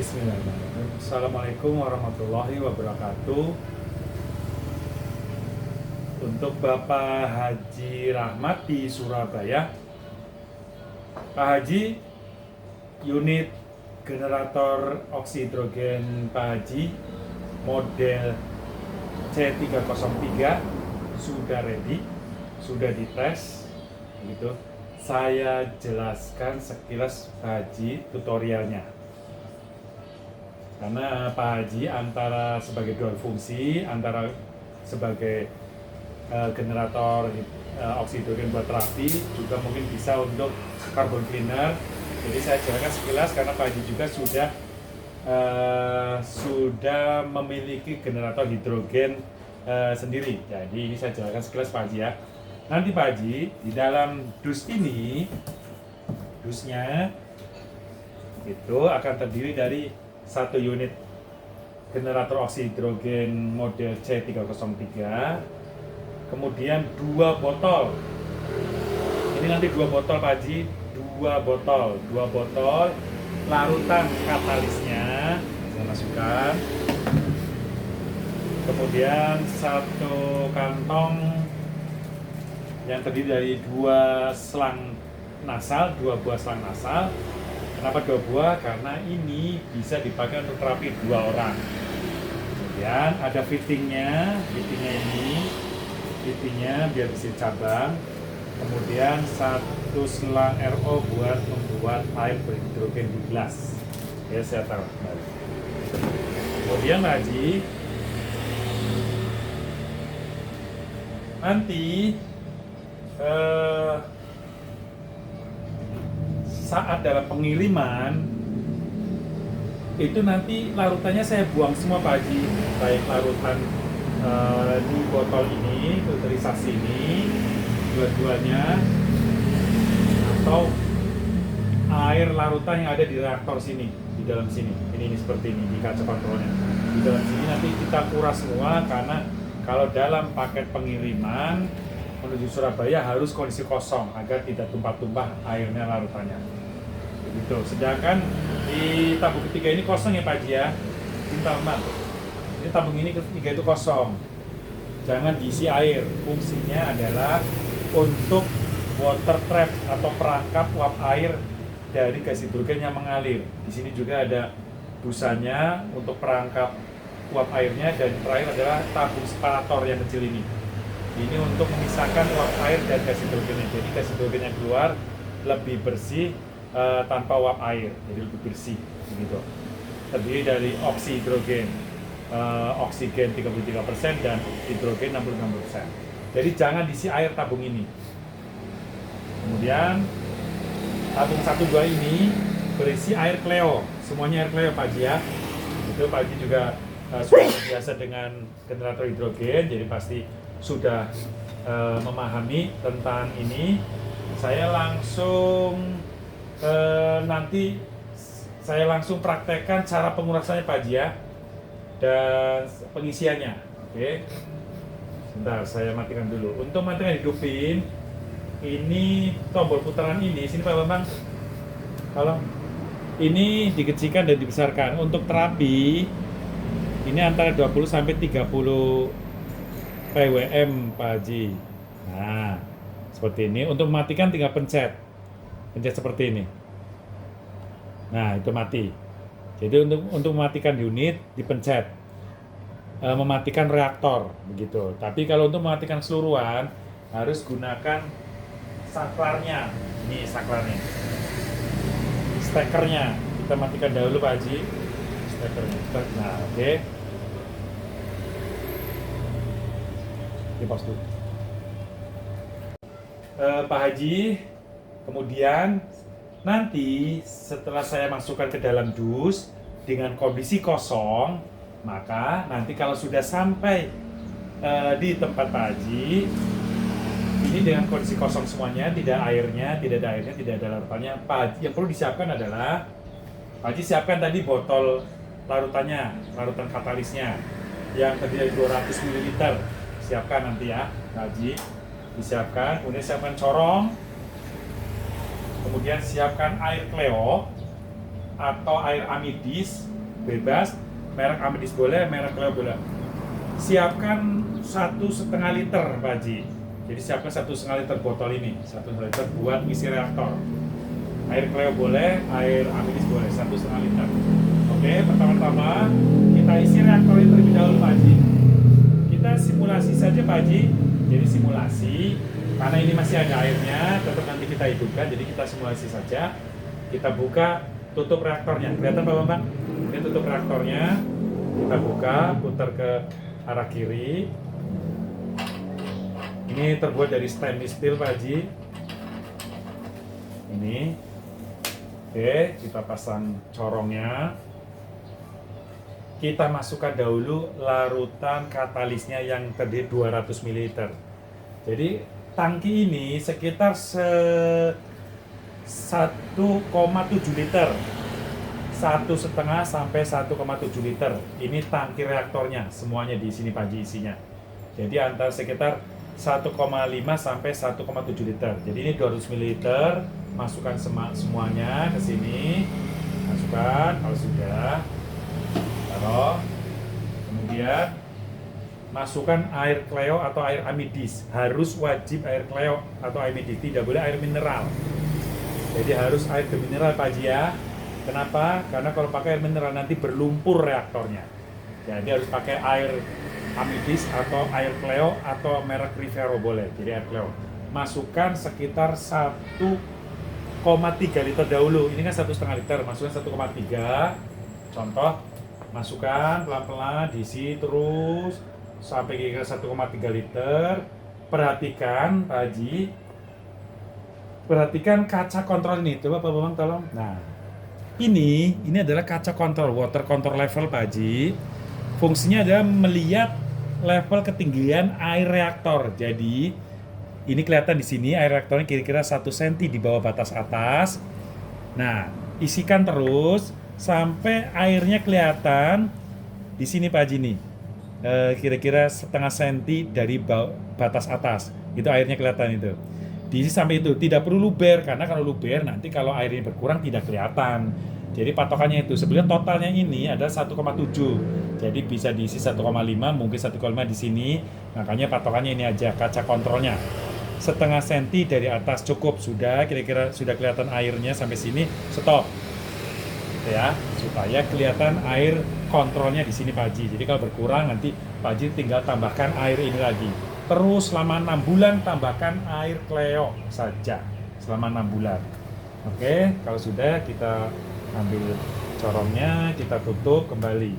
Bismillahirrahmanirrahim. Assalamualaikum warahmatullahi wabarakatuh. Untuk Bapak Haji Rahmat di Surabaya, Pak Haji, unit generator oksihidrogen Pak Haji model C303 sudah ready, sudah dites, begitu. Saya jelaskan sekilas Pak Haji tutorialnya. Karena Pak Haji antara sebagai dual fungsi, antara sebagai generator oksihidrogen buat terapi, juga mungkin bisa untuk carbon cleaner. Jadi saya jelaskan sekilas karena Pak Haji juga sudah memiliki generator hidrogen sendiri. Jadi ini saya jelaskan sekilas Pak Haji ya. Nanti Pak Haji di dalam dus ini, dusnya itu akan terdiri dari satu unit generator oksihidrogen model C303, kemudian 2 botol. Ini nanti 2 botol Pak Haji, 2 botol larutan katalisnya saya masukkan. Kemudian 1 kantong yang terdiri dari 2 selang nasal, 2 buah selang nasal. Kenapa 2 buah? Karena ini bisa dipakai untuk terapi 2 orang. Kemudian ada fittingnya biar bisa cabang. Kemudian 1 selang RO buat membuat air berhidrogen di gelas. Ya, saya taruh kembali. Kemudian Haji, nanti saat dalam pengiriman itu nanti larutannya saya buang semua Pak Haji, baik larutan di botol ini, filterisasi ini, dua-duanya, atau air larutan yang ada di reaktor sini, di dalam sini. Ini seperti ini di kaca kontrolnya. Di dalam sini nanti kita kuras semua, karena kalau dalam paket pengiriman menuju Surabaya harus kondisi kosong agar tidak tumpah-tumpah airnya larutannya. Begitu. Sedangkan di tabung ketiga ini kosong ya Pak Haji ya. Ini tabung ini ketiga itu kosong. Jangan diisi air. Fungsinya adalah untuk water trap atau perangkap uap air dari gas hidrogen yang mengalir. Di sini juga ada busanya untuk perangkap uap airnya, dan terakhir adalah tabung separator yang kecil ini. Ini untuk memisahkan uap air dan gas hidrogennya. Jadi gas hidrogen yang keluar lebih bersih tanpa uap air, jadi lebih bersih begitu. Terdiri dari oksihidrogen, oksigen 33% dan hidrogen 66%. Jadi jangan diisi air tabung ini. Kemudian tabung 1-2 ini berisi air Cleo, semuanya air Cleo Pak Haji ya. Itu Pak Haji juga sudah biasa dengan generator hidrogen, jadi pasti sudah memahami tentang ini. Saya langsung nanti saya langsung praktekkan cara pengurasannya Pak Haji ya, dan pengisiannya. Oke, sebentar saya matikan dulu. Untuk matikan hidupin, ini tombol putaran ini, sini Pak Bambang, kalau ini dikecilkan dan dibesarkan. Untuk terapi ini antara 20 sampai 30 PWM Pak Haji. Nah, seperti ini. Untuk mematikan tinggal pencet seperti ini. Nah, itu mati. Jadi untuk mematikan unit dipencet, mematikan reaktor begitu. Tapi kalau untuk mematikan keseluruhan harus gunakan saklarnya. Ini saklarnya, stekernya kita matikan dahulu Pak Haji, stekernya. Nah, oke. Di pause dulu. Pak Haji, kemudian nanti setelah saya masukkan ke dalam dus dengan kondisi kosong, maka nanti kalau sudah sampai di tempat Pak Haji, ini dengan kondisi kosong semuanya, tidak ada airnya, tidak ada larutannya. Pak Haji, yang perlu disiapkan adalah Pak Haji siapkan tadi botol larutannya, larutan katalisnya yang terdiri dari 200 ml. Siapkan nanti ya Pak Haji, disiapkan. Kemudian siapkan corong, kemudian siapkan air Cleo atau air amidis bebas, merek Amedis boleh, merek Cleo boleh. Siapkan 1,5 liter Pak Haji. Jadi siapkan 1,5 liter botol ini, 1,5 liter buat isi reaktor. Air Cleo boleh, air Amedis boleh, 1,5 liter. Oke, pertama-tama kita isi reaktor ini terlebih dahulu Pak Haji. Kita simulasi saja Pak Haji. Jadi simulasi, karena ini masih ada airnya, tetap nanti kita hidupkan. Jadi kita simulasi saja. Kita buka, tutup reaktornya. Kelihatan Pak Bambang? Ini tutup reaktornya. Kita buka, putar ke arah kiri. Ini terbuat dari stainless steel Pak Haji. Ini. Oke, kita pasang corongnya. Kita masukkan dahulu larutan katalisnya yang terdiri 200 ml. Jadi tangki ini sekitar 1,7 liter. 1,5 sampai 1,7 liter. Ini tangki reaktornya, semuanya di sini Pak Haji isinya. Jadi antara sekitar 1,5 sampai 1,7 liter. Jadi ini 200 ml, masukkan semuanya ke sini. Masukkan kalau sudah. Taruh. Kemudian masukkan air Cleo atau air Amedis. Harus wajib air Cleo atau Amedis, tidak boleh air mineral. Jadi harus air mineral Pak Haji ya. Kenapa? Karena kalau pakai air mineral nanti berlumpur reaktornya. Jadi harus pakai air Amedis atau air Cleo atau merek Rivero boleh. Jadi air Cleo. Masukkan sekitar 1,3 liter dahulu. Ini kan 1,5 liter, masukkan 1,3. Contoh, masukkan pelan-pelan, diisi terus sampai kira 1,3 liter. Perhatikan Pak Haji, perhatikan kaca kontrol ini. Coba Pak Bambang tolong. Nah, ini adalah kaca kontrol, water control level Pak Haji. Fungsinya adalah melihat level ketinggian air reaktor. Jadi ini kelihatan di sini air reaktornya kira-kira 1 cm di bawah batas atas. Nah, isikan terus sampai airnya kelihatan di sini Pak Haji nih. Kira-kira setengah senti dari batas atas. Itu airnya kelihatan itu. Diisi sampai itu, tidak perlu luber, karena kalau luber nanti kalau airnya berkurang tidak kelihatan. Jadi patokannya itu, sebenarnya totalnya ini ada 1,7. Jadi bisa diisi 1,5, mungkin 1,5 di sini. Makanya patokannya ini aja, kaca kontrolnya. Setengah senti dari atas cukup, sudah kira-kira sudah kelihatan airnya sampai sini, stop. Ya, supaya kelihatan air kontrolnya di sini Pak Haji. Jadi kalau berkurang nanti Pak Haji tinggal tambahkan air ini lagi. Terus selama 6 bulan tambahkan air Cleo saja selama 6 bulan. Oke, kalau sudah kita ambil corongnya, kita tutup kembali.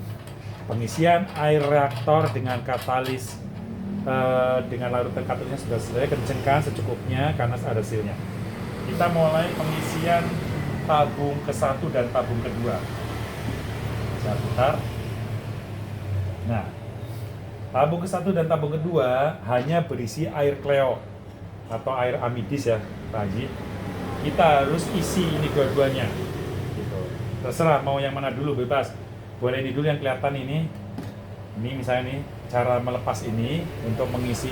Pengisian air reaktor dengan katalis dengan larutan katalisnya sudah selesai, kencengkan secukupnya karena ada silnya. Kita mulai pengisian tabung ke-1 dan tabung kedua. Saya putar. Nah, tabung ke-1 dan tabung kedua hanya berisi air Cleo atau air Amedis ya Pak Haji. Kita harus isi ini dua-duanya gitu. Terserah mau yang mana dulu, bebas. Boleh ini dulu yang kelihatan ini. Ini misalnya nih cara melepas ini untuk mengisi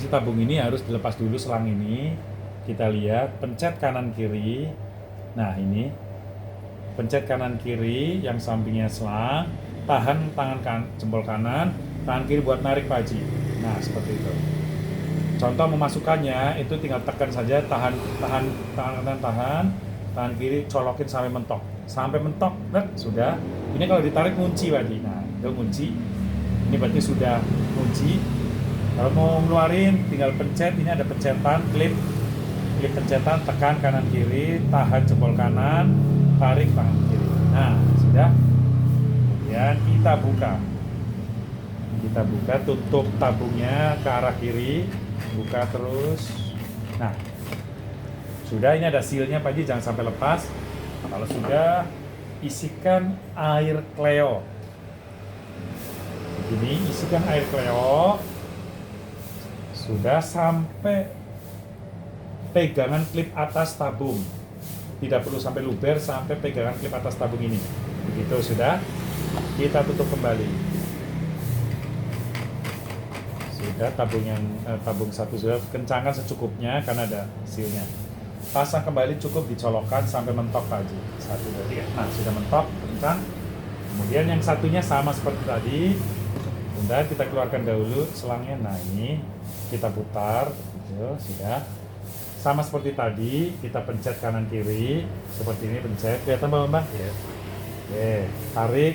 tabung ini harus dilepas dulu selang ini. Kita lihat, pencet kanan kiri. Nah, ini pencet kanan kiri yang sampingnya selang. Tahan jempol kanan, tangan kiri buat narik Pak Haji. Nah, seperti itu. Contoh memasukkannya itu tinggal tekan saja, tahan, tangan kiri colokin sampai mentok. Sampai mentok, sudah. Ini kalau ditarik kunci Pak Haji. Nah, itu kunci. Ini berarti sudah kunci. Kalau mau ngeluarin tinggal pencet, ini ada pencetan, klip pencetan, tekan kanan kiri, tahan jempol kanan, tarik tangan kiri. Nah, sudah. Kemudian kita buka, tutup tabungnya ke arah kiri, buka terus. Nah, sudah, ini ada sealnya Pak Haji, jangan sampai lepas. Kalau sudah, isikan air Cleo. Begini, isikan air Cleo. Sudah sampai pegangan klip atas tabung. Tidak perlu sampai luber, sampai pegangan klip atas tabung ini. Begitu sudah. Kita tutup kembali. Sudah, tabung 1 sudah, kencangkan secukupnya karena ada sealnya. Pasang kembali, cukup dicolokkan sampai mentok Pak Haji. 1, 2, 3. Nah, sudah mentok, kencang. Kemudian yang satunya sama seperti tadi. Bentar, kita keluarkan dahulu selangnya. Nah ini kita putar, sudah. Sama seperti tadi, kita pencet kanan kiri seperti ini, pencet. Kelihatan Mbak? Ya. Oke, tarik.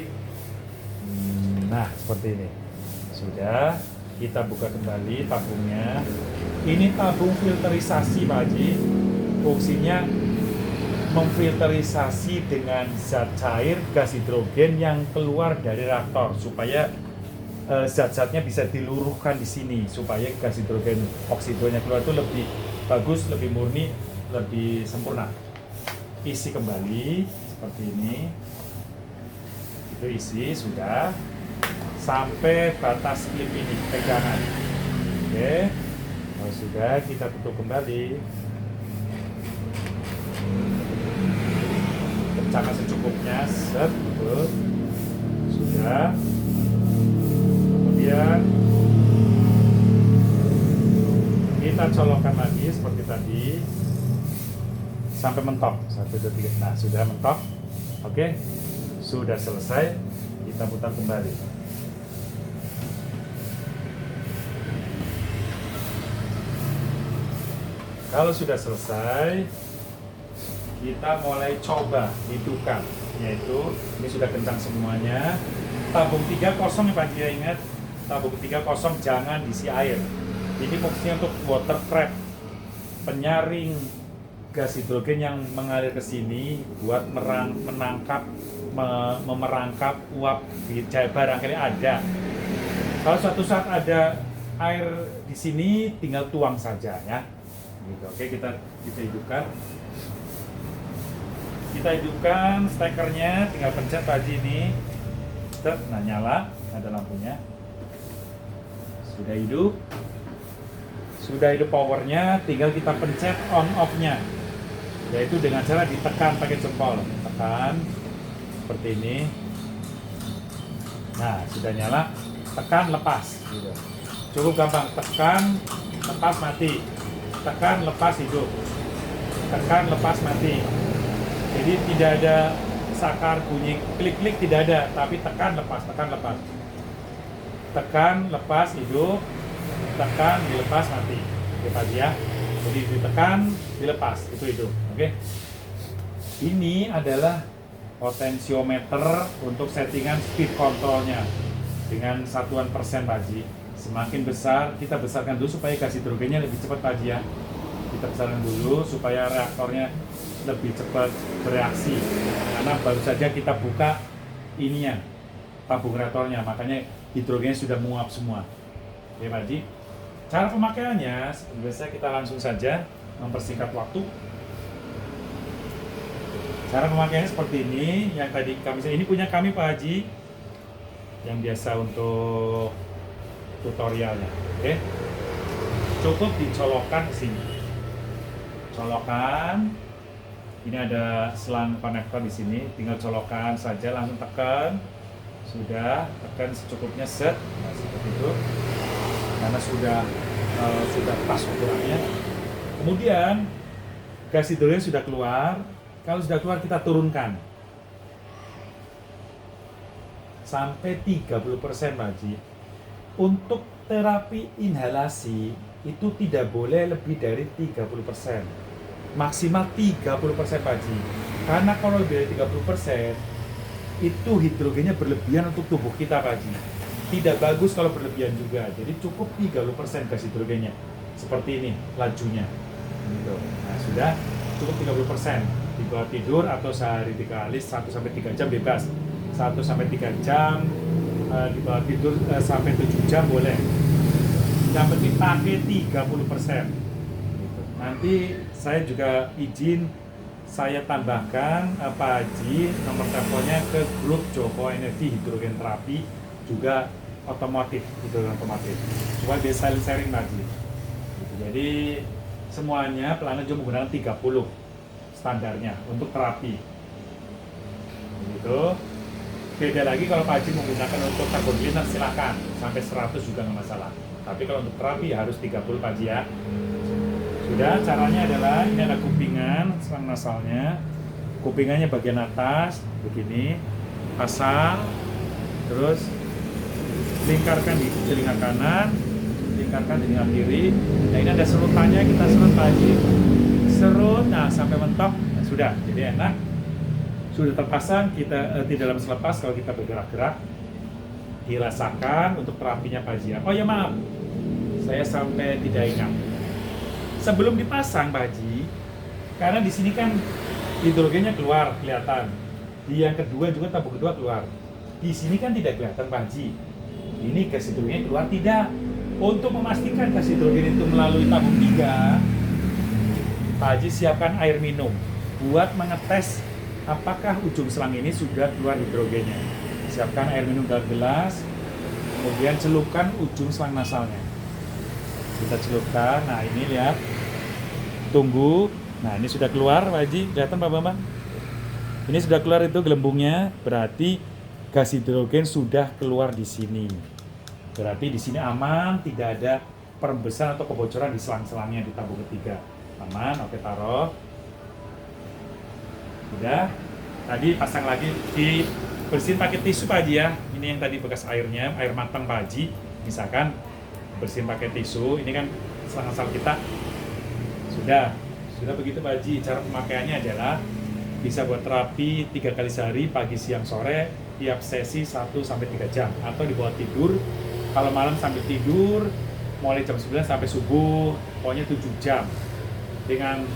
Nah seperti ini. Sudah, kita buka kembali tabungnya. Ini tabung filterisasi Pak Haji. Fungsinya memfilterisasi dengan zat cair gas hidrogen yang keluar dari reaktor supaya zat-zatnya bisa diluruhkan di sini supaya gas hidrogen oksidonya keluar itu lebih bagus, lebih murni, lebih sempurna. Isi kembali seperti ini. Itu isi sudah sampai batas klip ini pegangan. Oke. Kalau sudah kita tutup kembali. Kencangkan secukupnya, set, betul. Sudah. Kemudian kita colokkan lagi seperti tadi sampai mentok 1, 2, 3. Nah sudah mentok. Oke, sudah selesai. Kita putar kembali. Kalau sudah selesai, kita mulai coba hidupkan, yaitu ini sudah kencang semuanya. Tabung 3 kosong ya Pak Haji, ingat tabung 3 kosong jangan diisi air. Ini fungsinya untuk water trap, penyaring gas hidrogen yang mengalir ke sini buat memerangkap uap di barangkali ada. Kalau suatu saat ada air di sini, tinggal tuang saja ya. Gitu. Oke, kita hidupkan. Kita hidupkan stekernya, tinggal pencet tadi ini. Nah nyala, ada lampunya. Sudah hidup. Sudah hidup powernya, tinggal kita pencet on off-nya. Yaitu dengan cara ditekan pakai jempol. Tekan seperti ini. Nah, sudah nyala. Tekan, lepas. Gitu. Cukup gampang. Tekan, lepas, mati. Tekan, lepas, hidup. Tekan, lepas, mati. Jadi tidak ada sakar bunyi klik-klik, tidak ada, tapi tekan, lepas, tekan, lepas. Tekan, lepas, hidup. Tekan, dilepas, mati. Oke Pak Haji ya. Jadi ditekan, dilepas, itu hidup. Oke. Ini adalah potensiometer untuk settingan speed controlnya dengan satuan persen Pak Haji. Semakin besar, kita besarkan dulu supaya gas hidrogennya lebih cepat Pak Haji ya. Kita besarkan dulu supaya reaktornya lebih cepat bereaksi, karena baru saja kita buka ininya, tabung reaktornya, makanya hidrogennya sudah menguap semua. Oke Pak Haji, cara pemakaiannya biasanya kita langsung saja mempersingkat waktu. Cara pemakaiannya seperti ini, yang tadi ini punya kami Pak Haji, yang biasa untuk tutorialnya. Oke, cukup dicolokkan ke sini, colokan. Ini ada selang konektor di sini, tinggal colokan saja, langsung tekan. Sudah, tekan secukupnya, set. Nah, seperti itu. Karena sudah pas ukurannya. Kemudian gas hidrogen sudah keluar. Kalau sudah keluar kita turunkan sampai 30% Pak Haji. Untuk terapi inhalasi itu tidak boleh lebih dari 30%. Maksimal 30% Pak Haji. Karena kalau lebih dari 30% itu hidrogennya berlebihan untuk tubuh kita Pak Haji. Tidak bagus kalau berlebihan juga. Jadi cukup 30% gas hidrogennya. Seperti ini lajunya. Gitu. Nah, sudah cukup 30%. Dibawa tidur atau sehari 3 kali 1-3 jam bebas. 1-3 jam dibawa tidur sampai 7 jam boleh. Yang penting pakai 30%. Nanti saya juga izin saya tambahkan Pak Haji nomor teleponnya ke grup Joko Energi Hidrogen Terapi, juga otomotif, hidrogen otomotif, supaya bisa sharing Pak Haji. Jadi semuanya pelanggan juga menggunakan 30 standarnya untuk terapi. Gitu. Beda lagi kalau Pak Haji menggunakan untuk karbonhidrat silakan sampai 100 juga nggak masalah. Tapi kalau untuk terapi harus 30 Pak Haji ya. Sudah, caranya adalah ini ada kupingan selang nasalnya. Kupingannya bagian atas begini. pasang, terus lingkarkan di telinga kanan, lingkarkan di telinga kiri. Nah ini ada serutannya, kita serut Pak Haji, serut, nah sampai mentok, nah, sudah, jadi enak, sudah terpasang. Kita tidak dapat selepas kalau kita bergerak-gerak. Dirasakan untuk terapinya Pak Haji. Oh ya maaf, saya sampai tidak ingat. Sebelum dipasang Pak Haji, karena di sini kan hidrogennya keluar kelihatan. Di yang kedua juga tabung kedua keluar. Di sini kan tidak kelihatan Pak Haji. Ini gas hidrogennya keluar tidak. Untuk memastikan gas hidrogen itu melalui tabung 3, Pak Haji siapkan air minum buat mengetes apakah ujung selang ini sudah keluar hidrogennya. Siapkan air minum dalam gelas, kemudian celupkan ujung selang nasalnya. Kita celupkan, nah ini lihat, tunggu. Nah ini sudah keluar Pak Haji, kelihatan Pak Bambang? Ini sudah keluar itu gelembungnya, berarti gas hidrogen sudah keluar di sini. Berarti di sini aman, tidak ada perembesan atau kebocoran di selang-selangnya di tabung ketiga. Aman, oke taruh. Udah, tadi pasang lagi, dibersihin pakai tisu Pak Haji ya. Ini yang tadi bekas airnya, air matang Pak Haji. Misalkan bersihin pakai tisu, ini kan selang-selang kita sudah begitu Pak Haji. Cara pemakaiannya adalah bisa buat terapi 3 kali sehari, pagi, siang, sore, tiap sesi 1-3 jam, atau dibawa tidur. Kalau malam sambil tidur, mulai jam 9 sampai subuh, pokoknya 7 jam. Dengan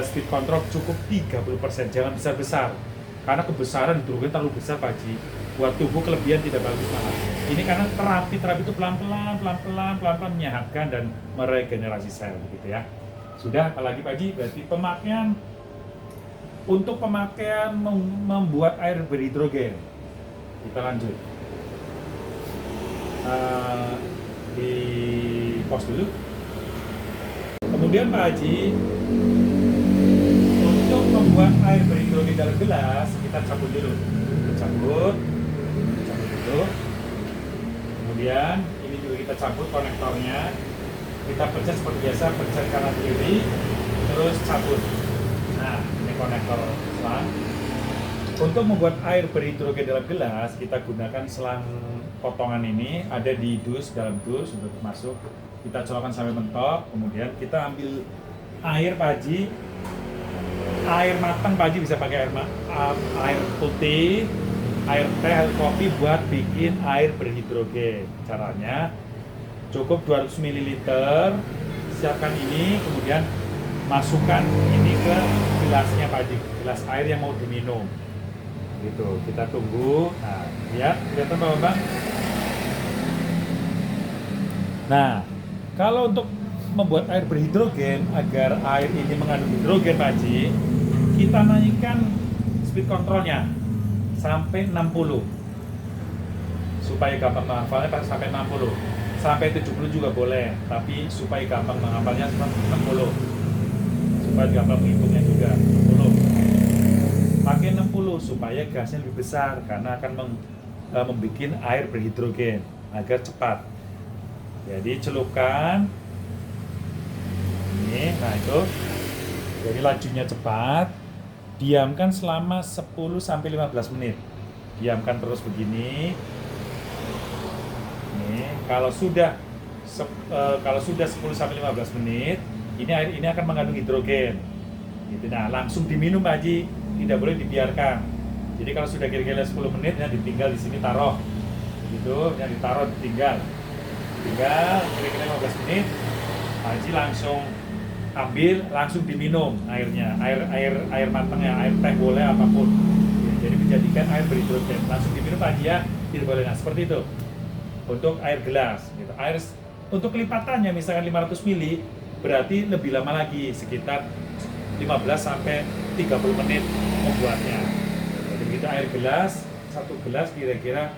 speed control cukup 30%, jangan besar-besar. Karena kebesaran hidrogen terlalu besar Pak Haji, buat tubuh kelebihan tidak bagus malah. Ini karena terapi itu pelan-pelan menyehatkan dan meregenerasi sel gitu ya. Sudah, apalagi Pak Haji, berarti pemakaian untuk pemakaian membuat air berhidrogen. Kita lanjut. Di pause dulu. Kemudian Pak Haji, untuk membuat air berhidrogen dalam gelas, kita cabut dulu. Cabut dulu. Kemudian ini juga kita cabut konektornya. Kita pencet seperti biasa, pencet kanan kiri, terus cabut. Nah, ini konektor selang. Untuk membuat air berhidrogen dalam gelas, kita gunakan selang potongan ini, ada di dalam dus untuk masuk. Kita colokkan sampai mentok, kemudian kita ambil air Pak Haji. Air matang Pak Haji bisa pakai air putih, air teh, air kopi buat bikin air berhidrogen. Caranya cukup 200 ml, siapkan ini, kemudian masukkan ini ke gelasnya Pak Haji, gelas air yang mau diminum. Gitu, kita tunggu. Nah, lihat, kelihatan Pak Bambang? Nah, kalau untuk membuat air berhidrogen, agar air ini mengandung hidrogen Pak Haji, kita naikkan speed controlnya sampai 60 supaya gampang menghafalnya. Sampai 60, sampai 70 juga boleh, tapi supaya gampang menghafalnya 60, supaya gampang menghitungnya juga 60. Pakai 60 supaya gasnya lebih besar, karena akan membuat air berhidrogen agar cepat. Jadi celupkan ini, nah itu, jadi lajunya cepat. Diamkan selama 10-15 menit. Diamkan terus begini. Nih, kalau sudah 10-15 menit, ini air ini akan mengandung hidrogen. Gitu. Nah, langsung diminum Pak Haji, tidak boleh dibiarkan. Jadi kalau sudah kira-kira 10 menit, ya ditinggal di sini, taruh. Gitu, yang ditaruh ditinggal. Tinggal kira-kira 15 menit, Pak Haji langsung ambil, langsung diminum airnya, air matangnya, air teh boleh apapun. Jadi menjadikan air berhidrogen, langsung diminum Pak Haji ya, tidak boleh. Nah seperti itu untuk air gelas. Gitu. Air untuk kelipatannya misalkan 500 ml, berarti lebih lama lagi, sekitar 15-30 menit membuatnya. Jadi begitu air gelas, satu gelas kira-kira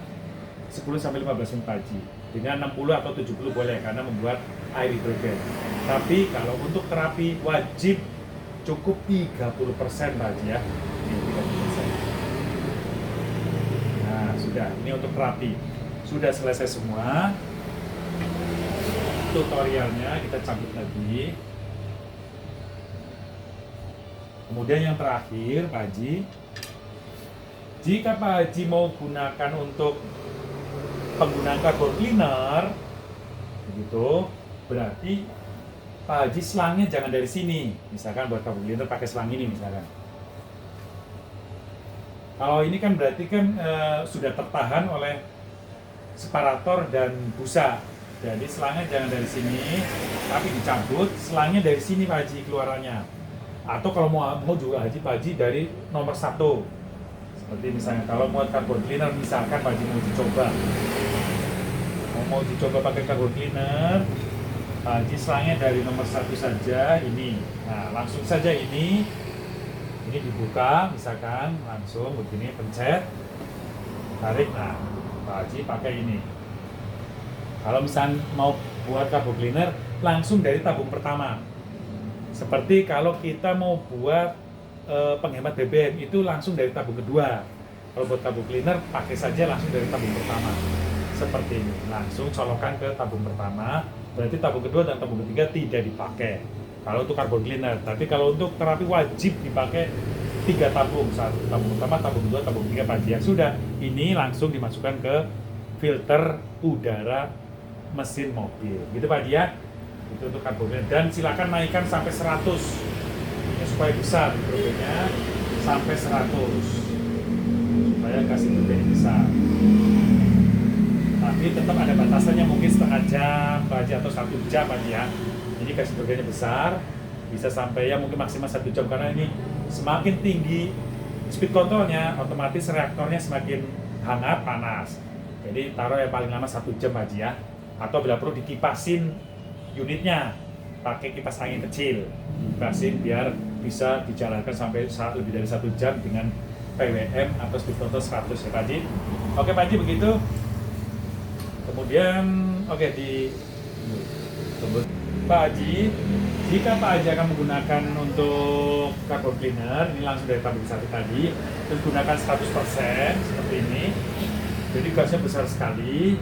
10-15 menit Pak Haji. Dengan 60 atau 70 boleh, karena membuat air hidrogen. Tapi kalau untuk terapi wajib cukup 30% Pak Haji ya. Ini 30%. Nah sudah, ini untuk terapi. Sudah selesai semua. Tutorialnya kita cabut lagi. Kemudian yang terakhir Pak Haji, Jika Pak Haji mau gunakan untuk penggunaan carbon cleaner, begitu, berarti Pak Haji selangnya jangan dari sini. Misalkan buat carbon cleaner pakai selang ini misalkan. Kalau ini kan berarti kan sudah tertahan oleh separator dan busa. Jadi selangnya jangan dari sini, tapi dicabut. Selangnya dari sini Pak Haji keluarannya. Atau kalau mau juga Pak Haji dari nomor 1. Seperti misalnya kalau mau carbon cleaner, misalkan Pak Haji mau dicoba, pakai carbon cleaner, Pak Haji selangnya dari nomor 1 saja ini. Nah langsung saja ini dibuka, misalkan langsung begini, pencet, tarik. Nah Pak Haji pakai ini. Kalau misalnya mau buat carbon cleaner, langsung dari tabung pertama. Seperti kalau kita mau buat penghemat BBM, itu langsung dari tabung kedua. Kalau buat carbon cleaner, pakai saja langsung dari tabung pertama. Seperti ini, langsung colokkan ke tabung pertama. Berarti tabung kedua dan tabung ketiga tidak dipakai kalau untuk carbon cleaner. Tapi kalau untuk terapi wajib dipakai 3 tabung, satu tabung pertama, tabung kedua, tabung ketiga Pak Haji. Yang sudah, ini langsung dimasukkan ke filter udara mesin mobil, gitu Pak Haji ya. Itu untuk carbon cleaner. Dan silakan naikkan sampai 100, ini supaya besar turbinya, sampai 100 supaya kasih turbin besar. Tapi tetap ada batasannya, mungkin setengah jam Pak Haji atau 1 jam Pak Haji ya. Ini kasih turbinnya besar, bisa sampai ya mungkin maksimal 1 jam, karena ini semakin tinggi speed controlnya, otomatis reaktornya semakin hangat, panas. Jadi taruh yang paling lama 1 jam Pak Haji ya. Atau bila perlu dikipasin unitnya, pakai kipas angin kecil, kipasin biar bisa dijalankan sampai lebih dari 1 jam dengan PWM atau speed control 100 ya Pak Haji. Oke Pak Haji, begitu. Kemudian Pak Haji, jika Pak Haji akan menggunakan untuk carbon cleaner, ini langsung dari tabung 1 tadi, dan gunakan 100% seperti ini. Jadi gasnya besar sekali.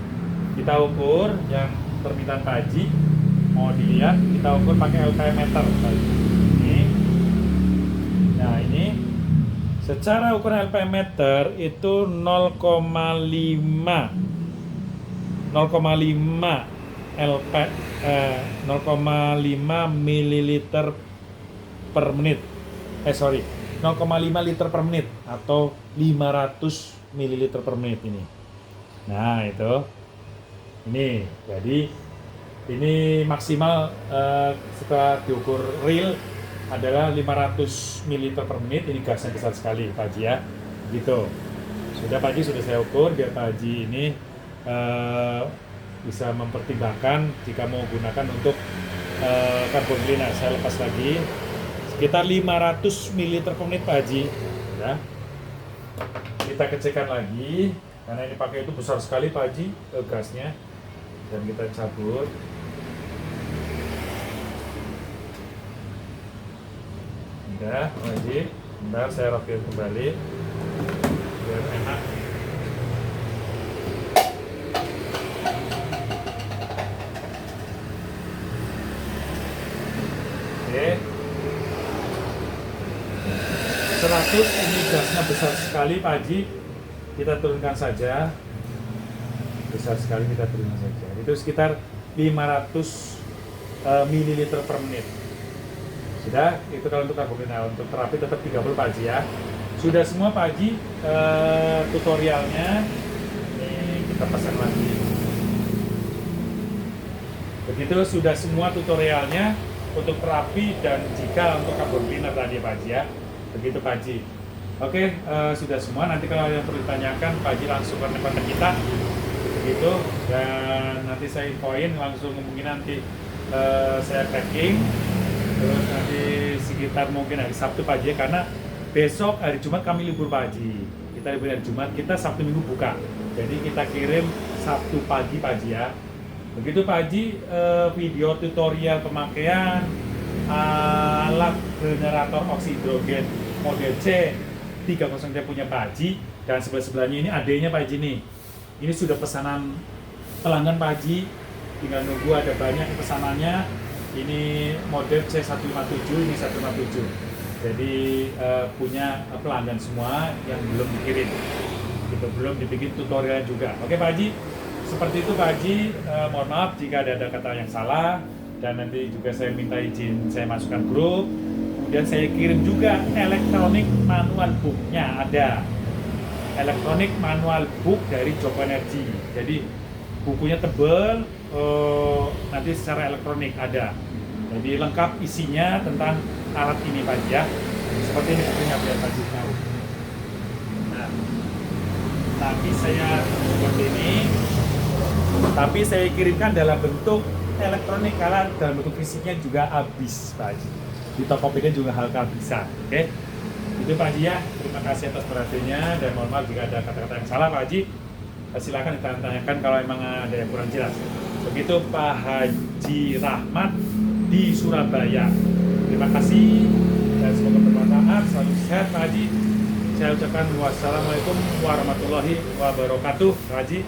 Kita ukur yang permintaan Pak Haji, mau dilihat, kita ukur pakai LPM meter. Ini. Nah ini, secara ukuran LPM meter itu 0,5 mililiter per menit. 0,5 liter per menit atau 500 mililiter per menit ini. Nah, itu. Ini. Jadi ini maksimal setelah diukur real adalah 500 mililiter per menit. Ini gasnya besar sekali Pak Haji ya. Gitu. Sudah Pak Haji, sudah saya ukur biar Pak Haji ini bisa mempertimbangkan jika mau gunakan untuk carbon cleaner. Saya lepas lagi sekitar 500 ml per menit Pak Haji ya. Kita kecekkan lagi karena ini pakai itu besar sekali Pak Haji gasnya, dan kita cabut. Udah Pak Haji, bentar saya rapiin kembali biar enak. Oke, 100, ini gasnya besar sekali Pak Haji, kita turunkan saja. Besar sekali, kita turunkan saja. Itu sekitar 500 ml per menit. Sudah, itu kalau untuk carbon cleaner. Untuk terapi tetap 30 Pak Haji ya. Sudah semua Pak Haji tutorialnya. Ini kita pasang lagi. Begitu sudah semua tutorialnya untuk terapi dan jika untuk carbon cleaner tadi Pak Haji ya. Begitu Pak Haji. Oke, sudah semua. Nanti kalau yang perlu ditanyakan Pak Haji langsung kontak kita. Begitu, dan nanti saya infoin langsung, mungkin nanti saya packing. Terus nanti sekitar mungkin hari Sabtu Pak Haji, karena besok hari Jumat kami libur Pak Haji. Kita libur hari Jumat, kita Sabtu Minggu buka. Jadi kita kirim Sabtu pagi Pak Haji ya. Begitu Pak Haji, video tutorial pemakaian alat generator oksi hidrogen model C303 punya Pak Haji, dan sebelah-sebelahnya ini adanya Pak Haji nih. Ini sudah pesanan pelanggan Pak Haji, tinggal nunggu, ada banyak pesanannya. Ini model C157, ini 157. Jadi punya pelanggan semua yang belum dikirim, gitu, belum dibikin tutorial juga. Oke Pak Haji, seperti itu Pak Haji. Mohon maaf jika ada kata yang salah, dan nanti juga saya minta izin saya masukkan grup. Kemudian saya kirim juga elektronik manual booknya, ada elektronik manual book dari Joko Energy. Jadi bukunya tebal, nanti secara elektronik ada. Jadi lengkap isinya tentang alat ini Pak Haji ya. Seperti ini bukunya biar Pak Haji tahu. Nah, tapi saya seperti ini, tapi saya kirimkan dalam bentuk elektronik karena dalam bentuk fisiknya juga habis Pak Haji. Di Tokopedia juga hal kehabisan. Oke, itu Pak Haji ya. Terima kasih atas perhatiannya dan mohon maaf jika ada kata-kata yang salah Pak Haji. Silakan ditanyakan kalau memang ada yang kurang jelas. Begitu Pak Haji Rahmat di Surabaya. Terima kasih dan semoga bermanfaat. Selalu sehat Pak Haji. Saya ucapkan wassalamualaikum warahmatullahi wabarakatuh Pak Haji.